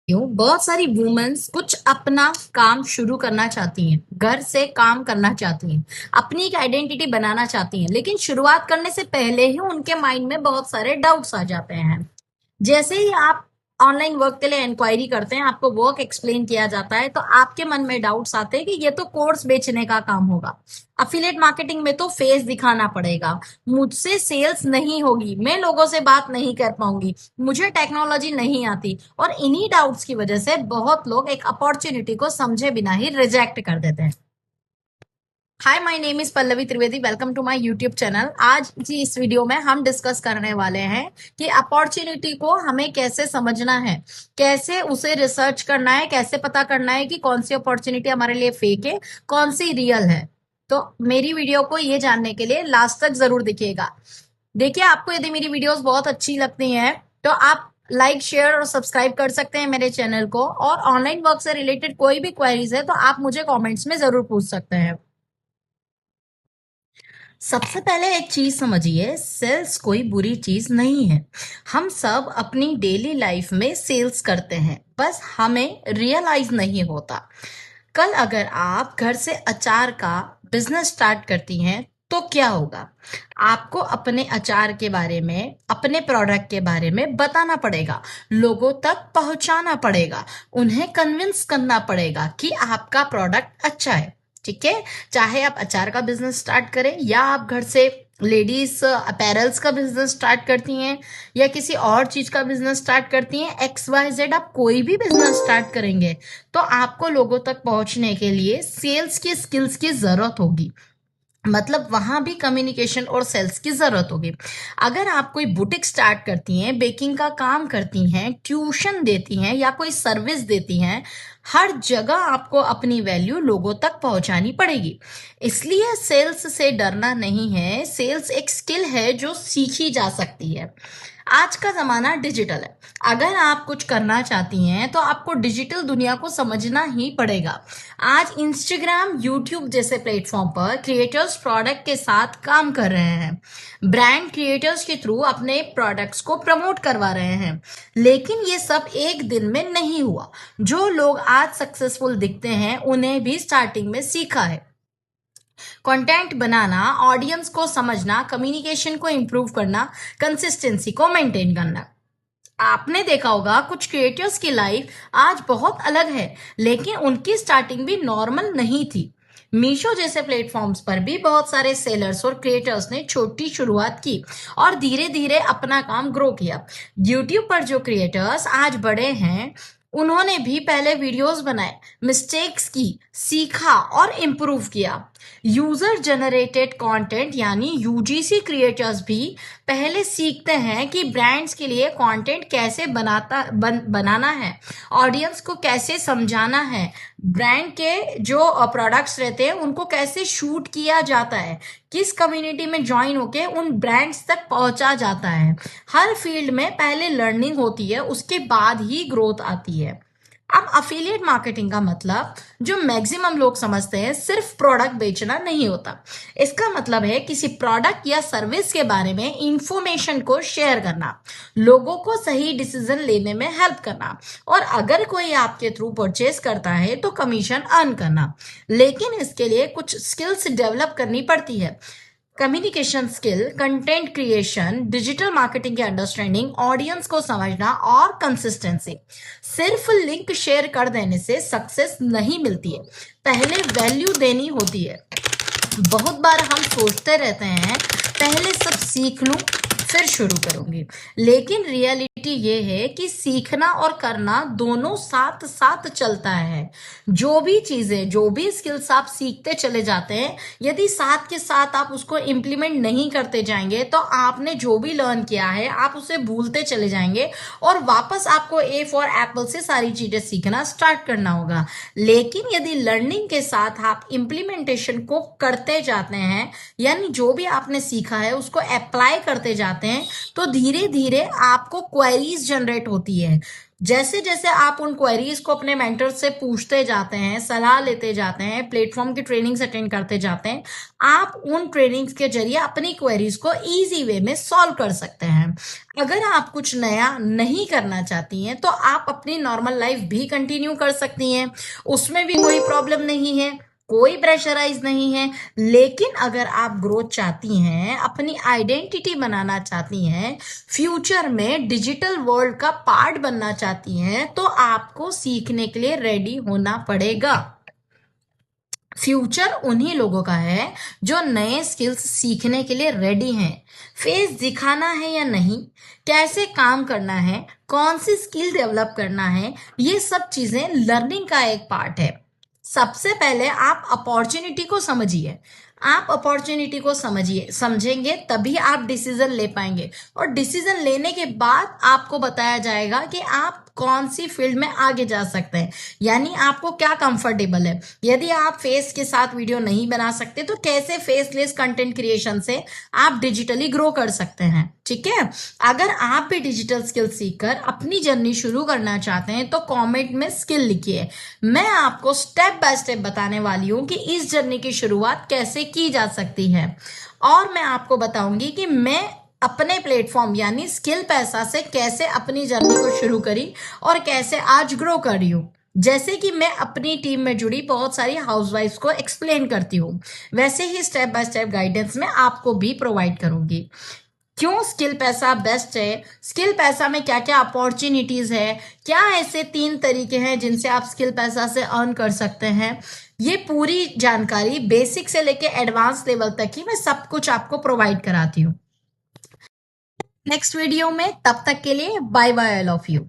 हूँ बहुत सारी वुमेन्स कुछ अपना काम शुरू करना चाहती हैं, घर से काम करना चाहती हैं, अपनी एक आइडेंटिटी बनाना चाहती हैं, लेकिन शुरुआत करने से पहले ही उनके माइंड में बहुत सारे डाउट्स आ जाते हैं। जैसे ही आप ऑनलाइन वर्क के लिए इंक्वायरी करते हैं, आपको वर्क एक्सप्लेन किया जाता है, तो आपके मन में डाउट्स आते हैं कि ये तो कोर्स बेचने का काम होगा। अफिलिएट मार्केटिंग में तो फेस दिखाना पड़ेगा, मुझसे सेल्स नहीं होगी, मैं लोगों से बात नहीं कर पाऊंगी, मुझे टेक्नोलॉजी नहीं आती। और इन्हीं डाउट्स की वजह से बहुत लोग एक अपॉर्चुनिटी को समझे बिना ही रिजेक्ट कर देते हैं। Hi, my name is Pallavi Trivedi. Welcome to my YouTube channel. आज की इस वीडियो में हम डिस्कस करने वाले हैं कि अपॉर्चुनिटी को हमें कैसे समझना है, कैसे उसे रिसर्च करना है, कैसे पता करना है कि कौन सी अपॉर्चुनिटी हमारे लिए फेक है, कौन सी रियल है। तो मेरी वीडियो को ये जानने के लिए लास्ट तक जरूर देखिएगा। देखिए, आपको यदि मेरी वीडियोस बहुत अच्छी लगती हैं तो आप लाइक, शेयर और सब्सक्राइब कर सकते हैं मेरे चैनल को। और ऑनलाइन वर्क से रिलेटेड कोई भी क्वेरीज है तो आप मुझे कमेंट्स में जरूर पूछ सकते हैं। सबसे पहले एक चीज समझिए, सेल्स कोई बुरी चीज नहीं है। हम सब अपनी डेली लाइफ में सेल्स करते हैं, बस हमें रियलाइज नहीं होता। कल अगर आप घर से अचार का बिजनेस स्टार्ट करती हैं तो क्या होगा? आपको अपने अचार के बारे में, अपने प्रोडक्ट के बारे में बताना पड़ेगा, लोगों तक पहुंचाना पड़ेगा, उन्हें कन्विंस करना पड़ेगा कि आपका प्रोडक्ट अच्छा है। ठीक है, चाहे आप अचार का बिजनेस स्टार्ट करें या आप घर से लेडीज अपैरल्स का बिजनेस स्टार्ट करती हैं या किसी और चीज का बिजनेस स्टार्ट करती हैं, XYZ आप कोई भी बिजनेस स्टार्ट करेंगे तो आपको लोगों तक पहुंचने के लिए सेल्स की स्किल्स की जरूरत होगी। मतलब वहां भी कम्युनिकेशन और सेल्स की जरूरत होगी। अगर आप कोई बुटीक स्टार्ट करती हैं, बेकिंग का काम करती हैं, ट्यूशन देती हैं या कोई सर्विस देती हैं, हर जगह आपको अपनी वैल्यू लोगों तक पहुंचानी पड़ेगी। इसलिए सेल्स से डरना नहीं है। सेल्स एक स्किल है जो सीखी जा सकती है। आज का जमाना डिजिटल है। अगर आप कुछ करना चाहती हैं तो आपको डिजिटल दुनिया को समझना ही पड़ेगा। आज इंस्टाग्राम, यूट्यूब जैसे प्लेटफॉर्म पर क्रिएटर्स प्रोडक्ट के साथ काम कर रहे हैं, ब्रांड क्रिएटर्स के थ्रू अपने प्रोडक्ट्स को प्रमोट करवा रहे हैं। लेकिन ये सब एक दिन में नहीं हुआ। जो लोग आज सक्सेसफुल दिखते हैं उन्हें भी स्टार्टिंग में सीखा है। कंटेंट बनाना, ऑडियंस को समझना, कम्युनिकेशन को इम्प्रूव करना, कंसिस्टेंसी को मेंटेन करना। आपने देखा होगा कुछ क्रिएटर्स की लाइफ आज बहुत अलग है, लेकिन उनकी स्टार्टिंग भी नॉर्मल नहीं थी। मीशो जैसे प्लेटफॉर्म्स पर भी बहुत सारे सेलर्स और क्रिएटर्स ने छोटी शुरुआत की और धीरे धीरे अपना काम ग्रो किया। यूट्यूब पर जो क्रिएटर्स आज बड़े हैं, उन्होंने भी पहले वीडियोस बनाए, मिस्टेक्स की, सीखा और इम्प्रूव किया। यूजर जनरेटेड कंटेंट यानी UGC क्रिएटर्स भी पहले सीखते हैं कि ब्रांड्स के लिए कंटेंट कैसे बनाना है, ऑडियंस को कैसे समझाना है, ब्रांड के जो प्रोडक्ट्स रहते हैं उनको कैसे शूट किया जाता है, किस कम्युनिटी में ज्वाइन होके उन ब्रांड्स तक पहुंचा जाता है। हर फील्ड में पहले लर्निंग होती है, उसके बाद ही ग्रोथ आती है। अब अफिलिएट मार्केटिंग का मतलब जो मैक्सिमम लोग समझते हैं सिर्फ प्रोडक्ट बेचना नहीं होता। इसका मतलब है किसी प्रोडक्ट या सर्विस के बारे में इंफॉर्मेशन को शेयर करना, लोगों को सही डिसीजन लेने में हेल्प करना, और अगर कोई आपके थ्रू परचेज करता है तो कमीशन अर्न करना। लेकिन इसके लिए कुछ स्किल्स डेवलप करनी पड़ती है। Communication skill, content creation, digital marketing की अंडरस्टैंडिंग, ऑडियंस को समझना और कंसिस्टेंसी। सिर्फ लिंक शेयर कर देने से सक्सेस नहीं मिलती है, पहले वैल्यू देनी होती है। बहुत बार हम सोचते रहते हैं पहले सब सीख लूं फिर शुरू करूंगी, लेकिन रियलिटी ये है कि सीखना और करना दोनों साथ साथ चलता है। जो भी चीजें, जो भी स्किल्स आप सीखते चले जाते हैं, यदि साथ के साथ आप उसको इम्प्लीमेंट नहीं करते जाएंगे तो आपने जो भी लर्न किया है आप उसे भूलते चले जाएंगे और वापस आपको A फॉर एप्पल से सारी चीजें सीखना स्टार्ट करना होगा। लेकिन यदि लर्निंग के साथ आप इम्प्लीमेंटेशन को करते जाते हैं, यानी जो भी आपने सीखा है उसको अप्लाई करते जाते हैं, तो धीरे धीरे आपको क्वेरीज जनरेट होती है। जैसे जैसे आप उन क्वेरीज को अपने मेंटर से पूछते जाते हैं, सलाह लेते जाते हैं, प्लेटफॉर्म की ट्रेनिंग्स अटेंड करते जाते हैं, आप उन ट्रेनिंग्स के जरिए अपनी क्वेरीज को इजी वे में सॉल्व कर सकते हैं। अगर आप कुछ नया नहीं करना चाहती हैं तो आप अपनी नॉर्मल लाइफ भी कंटिन्यू कर सकती हैं, उसमें भी कोई प्रॉब्लम नहीं है, कोई प्रेशराइज नहीं है। लेकिन अगर आप ग्रोथ चाहती हैं, अपनी आइडेंटिटी बनाना चाहती हैं, फ्यूचर में डिजिटल वर्ल्ड का पार्ट बनना चाहती हैं, तो आपको सीखने के लिए रेडी होना पड़ेगा। फ्यूचर उन्हीं लोगों का है जो नए स्किल्स सीखने के लिए रेडी हैं। फेस दिखाना है या नहीं, कैसे काम करना है, कौन सी स्किल डेवलप करना है, ये सब चीजें लर्निंग का एक पार्ट है। सबसे पहले आप अपॉर्चुनिटी को समझिए। आप अपॉर्चुनिटी को समझिए, समझेंगे तभी आप डिसीजन ले पाएंगे, और डिसीजन लेने के बाद आपको बताया जाएगा कि आप कौन सी फील्ड में आगे जा सकते हैं, यानी आपको क्या कंफर्टेबल है। यदि आप फेस के साथ वीडियो नहीं बना सकते तो कैसे फेसलेस कंटेंट क्रिएशन से आप डिजिटली ग्रो कर सकते हैं, ठीक है। अगर आप भी डिजिटल स्किल सीखकर अपनी जर्नी शुरू करना चाहते हैं तो कमेंट में स्किल लिखिए। मैं आपको स्टेप बाय स्टेप बताने वाली हूं कि इस जर्नी की शुरुआत कैसे की जा सकती है, और मैं आपको बताऊंगी कि मैं अपने प्लेटफॉर्म यानी स्किल पैसा से कैसे अपनी जर्नी को शुरू करी और कैसे आज ग्रो कर रही हूं। जैसे कि मैं अपनी टीम में जुड़ी बहुत सारी हाउसवाइफ्स को एक्सप्लेन करती हूँ, वैसे ही स्टेप बाय स्टेप गाइडेंस मैं आपको भी प्रोवाइड करूंगी। क्यों स्किल पैसा बेस्ट है, स्किल पैसा में क्या क्या अपॉर्चुनिटीज है, क्या ऐसे 3 तरीके हैं जिनसे आप स्किल पैसा से अर्न कर सकते हैं, ये पूरी जानकारी बेसिक से लेके एडवांस लेवल तक ही मैं सब कुछ आपको प्रोवाइड कराती हूँ नेक्स्ट वीडियो में। तब तक के लिए bye bye, I love you.